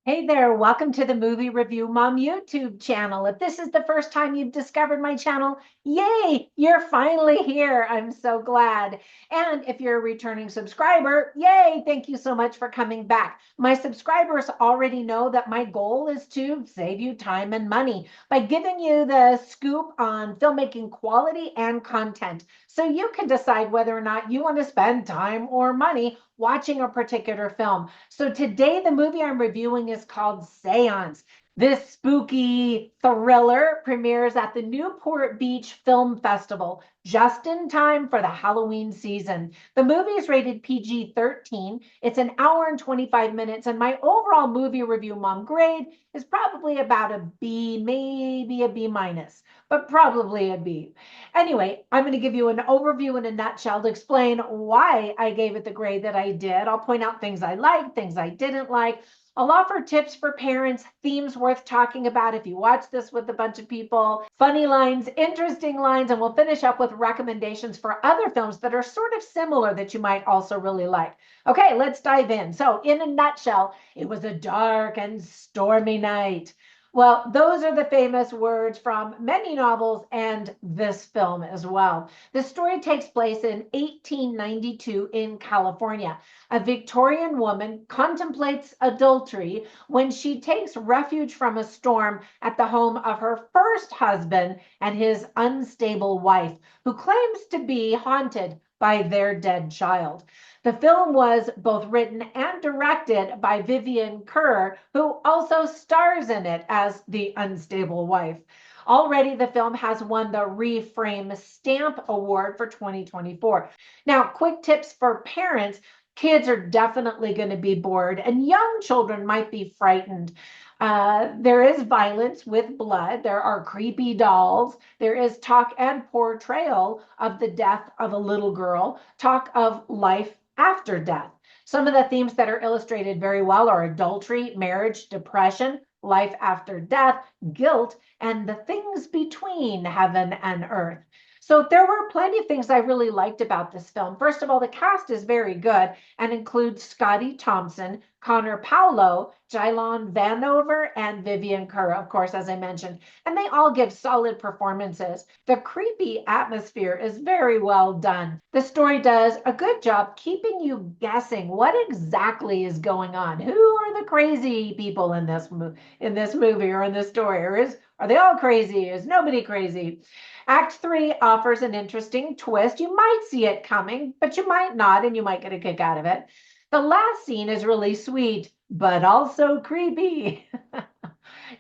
Hey there, welcome to the Movie Review Mom YouTube channel. If this is the first time you've discovered my channel, yay, you're finally here. I'm so glad. And if you're a returning subscriber, yay, thank you so much for coming back. My subscribers already know that my goal is to save you time and money by giving you the scoop on filmmaking quality and content so you can decide whether or not you want to spend time or money watching a particular film. So today, the movie I'm reviewing is called Seance. This spooky thriller premieres at the Newport Beach Film Festival just in time for the Halloween season. The movie is rated PG-13. It's an hour and 25 minutes, and my overall movie review mom grade is probably about a B, maybe a B minus, but probably a B. Anyway, I'm going to give you an overview in a nutshell to explain why I gave it the grade that I did. I'll point out things I liked, things I didn't like. I'll offer tips for parents, themes worth talking about if you watch this with a bunch of people, funny lines, interesting lines, and we'll finish up with recommendations for other films that are sort of similar that you might also really like. Okay, let's dive in. So, in a nutshell, it was a dark and stormy night. Well, those are the famous words from many novels and this film as well. The story takes place in 1892 in California. A Victorian woman contemplates adultery when she takes refuge from a storm at the home of her first husband and his unstable wife, who claims to be haunted by their dead child. The film was both written and directed by Vivian Kerr, who also stars in it as the unstable wife. Already, the film has won the Reframe Stamp Award for 2024. Now, quick tips for parents. Kids are definitely going to be bored, and young children might be frightened. There is violence with blood. There are creepy dolls. There is talk and portrayal of the death of a little girl, talk of life after death. Some of the themes that are illustrated very well are adultery, marriage, depression, life after death, guilt, and the things between heaven and earth. So there were plenty of things I really liked about this film. First of all, the cast is very good and includes Scotty Thompson, Connor Paolo, Jylon Vanover, and Vivian Kerr, of course, as I mentioned. And they all give solid performances. The creepy atmosphere is very well done. The story does a good job keeping you guessing what exactly is going on. Who are the crazy people in this movie or in this story? Are they all crazy? Is nobody crazy? Act 3 offers an interesting twist. You might see it coming, but you might not, and you might get a kick out of it. The last scene is really sweet, but also creepy.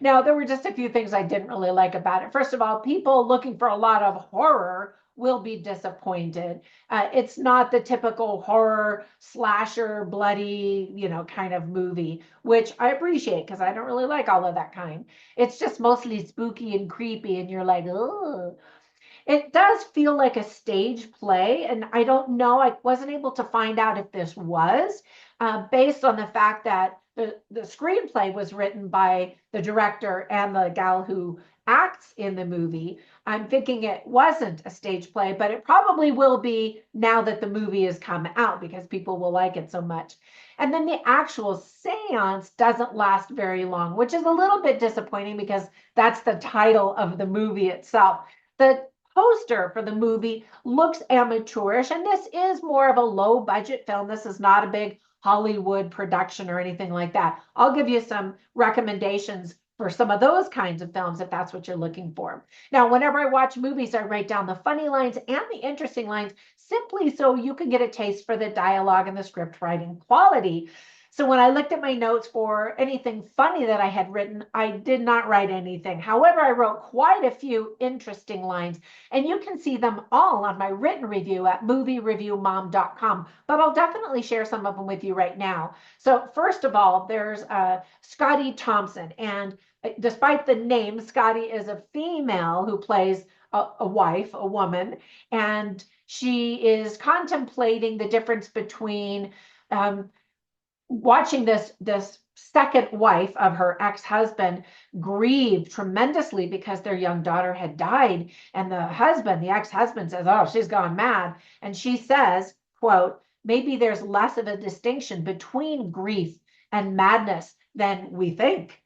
Now, there were just a few things I didn't really like about it. First of all, people looking for a lot of horror will be disappointed. It's not the typical horror, slasher, bloody, kind of movie, which I appreciate because I don't really like all of that kind. It's just mostly spooky and creepy, and you're like, oh. It does feel like a stage play, and I don't know, I wasn't able to find out if this was based on the fact that the screenplay was written by the director and the gal who acts in the movie. I'm thinking it wasn't a stage play, but it probably will be now that the movie has come out because people will like it so much. And then the actual seance doesn't last very long, which is a little bit disappointing because that's the title of the movie itself. The poster for the movie looks amateurish, and this is more of a low budget film. This is not a big Hollywood production or anything like that. I'll give you some recommendations for some of those kinds of films if that's what you're looking for. Now, whenever I watch movies, I write down the funny lines and the interesting lines simply so you can get a taste for the dialogue and the script writing quality. So when I looked at my notes for anything funny that I had written, I did not write anything. However, I wrote quite a few interesting lines, and you can see them all on my written review at moviereviewmom.com, but I'll definitely share some of them with you right now. So first of all, there's Scotty Thompson, and despite the name, Scotty is a female who plays a wife, a woman, and she is contemplating the difference between watching this second wife of her ex-husband grieve tremendously because their young daughter had died, and the ex-husband says, oh, she's gone mad, and she says, quote, maybe there's less of a distinction between grief and madness than we think,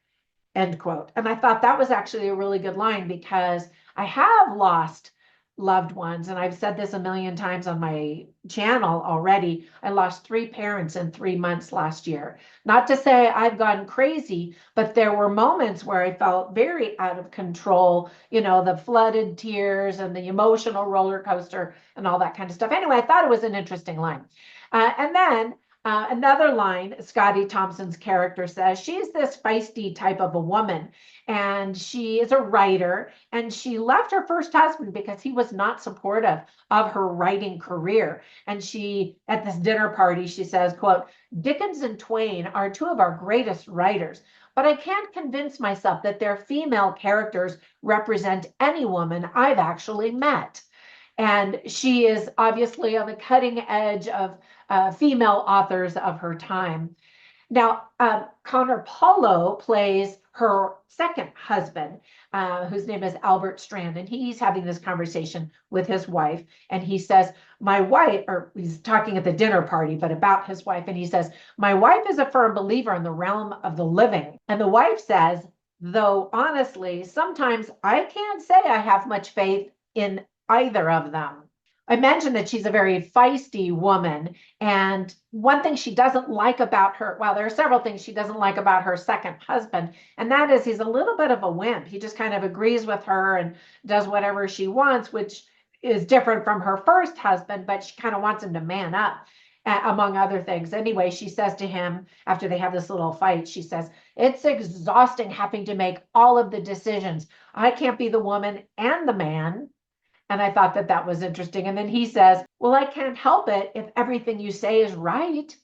end quote. And I thought that was actually a really good line, because I have lost loved ones. And I've said this a million times on my channel already. I lost 3 parents in 3 months last year. Not to say I've gone crazy, but there were moments where I felt very out of control, you know, the flooded tears and the emotional roller coaster and all that kind of stuff. Anyway, I thought it was an interesting line. And then another line, Scotty Thompson's character says, she's this feisty type of a woman, and she is a writer, and she left her first husband because he was not supportive of her writing career. And she, at this dinner party, she says, quote, Dickens and Twain are 2 of our greatest writers, but I can't convince myself that their female characters represent any woman I've actually met. And she is obviously on the cutting edge of female authors of her time. Now, Connor Paulo plays her second husband, whose name is Albert Strand, and he's having this conversation with his wife, and he says, my wife, or he's talking at the dinner party, but about his wife, and he says, my wife is a firm believer in the realm of the living. And the wife says, though honestly, sometimes I can't say I have much faith in either of them. I mentioned that she's a very feisty woman. And one thing she doesn't like about her, well, there are several things she doesn't like about her second husband, and that is he's a little bit of a wimp. He just kind of agrees with her and does whatever she wants, which is different from her first husband, but she kind of wants him to man up, among other things. Anyway, she says to him, after they have this little fight, she says, it's exhausting having to make all of the decisions. I can't be the woman and the man. And I thought that that was interesting. And then he says, well, I can't help it if everything you say is right.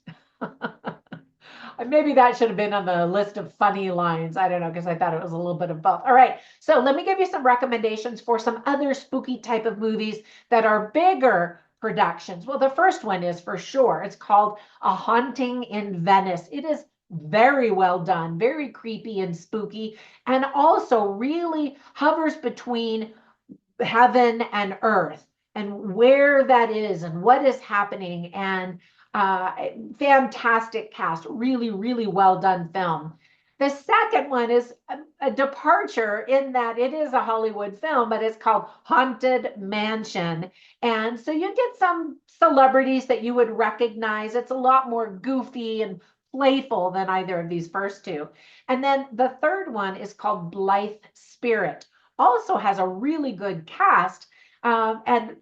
Maybe that should have been on the list of funny lines. I don't know, because I thought it was a little bit of both. All right, so let me give you some recommendations for some other spooky type of movies that are bigger productions. Well, the first one is for sure. It's called A Haunting in Venice. It is very well done, very creepy and spooky, and also really hovers between heaven and earth and where that is and what is happening. And fantastic cast, really, really well done film. The second one is a departure in that it is a Hollywood film, but it's called Haunted Mansion. And so you get some celebrities that you would recognize. It's a lot more goofy and playful than either of these first 2. And then the third one is called Blythe Spirit. Also has a really good cast, and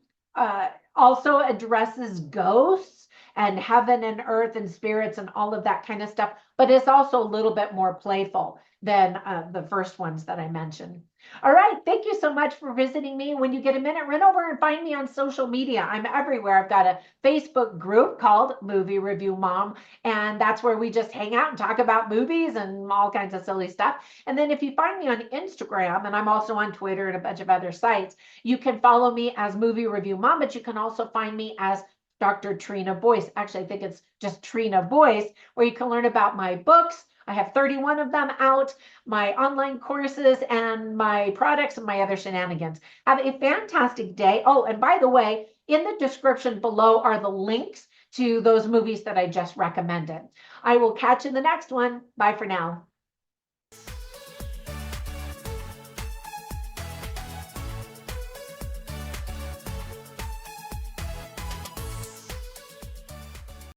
also addresses ghosts and heaven and earth and spirits and all of that kind of stuff, but it's also a little bit more playful than the first ones that I mentioned. All right, thank you so much for visiting me. When you get a minute, run over and find me on social media. I'm everywhere. I've got a Facebook group called Movie Review Mom, and that's where we just hang out and talk about movies and all kinds of silly stuff. And then if you find me on Instagram, and I'm also on Twitter and a bunch of other sites, you can follow me as Movie Review Mom, but you can also find me as Dr. Trina Boice. Actually, I think it's just Trina Boice, where you can learn about my books. I have 31 of them out, my online courses, and my products and my other shenanigans. Have a fantastic day. Oh, and by the way, in the description below are the links to those movies that I just recommended. I will catch you in the next one. Bye for now.